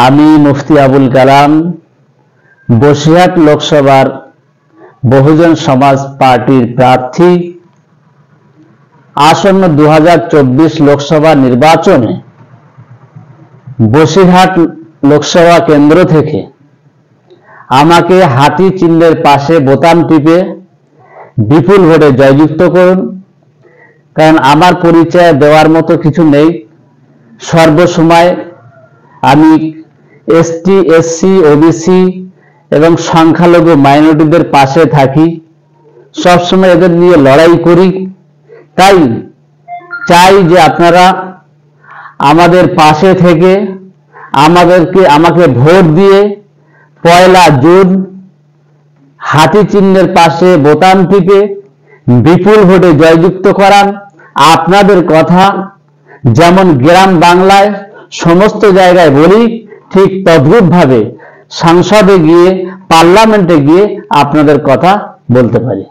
আমি মুফতি আবুল কালাম বসিরহাট লোকসভার বহুজন সমাজ পার্টির প্রার্থী। আসন্ন 2024 লোকসভা নির্বাচনে বসিরহাট লোকসভা কেন্দ্র থেকে আমাকে হাতি চিহ্নের পাশে বোতাম টিপে বিপুল ভোটে জয়যুক্ত করুন। কারণ আমার পরিচয় দেওয়ার মতো কিছু নেই। সর্বসময় আমি এসটি, এসসি, ওবিসি এবং সংখ্যালঘু মাইনরিটিদের পাশে থাকি, সবসময় এদের নিয়ে লড়াই করি। তাই চাই যে আপনারা আমাদের পাশে থেকে আমাকে ভোট দিয়ে 1 জুন হাতি চিহ্নের পাশে বোতাম টিপে বিপুল ভোটে জয়যুক্ত করান। আপনাদের কথা যেমন গ্রাম বাংলায় সমস্ত জায়গায় বলি, ঠিক তদ্রূপভাবে সংসদে গিয়ে, পার্লামেন্টে গিয়ে আপনাদের কথা বলতে পারি।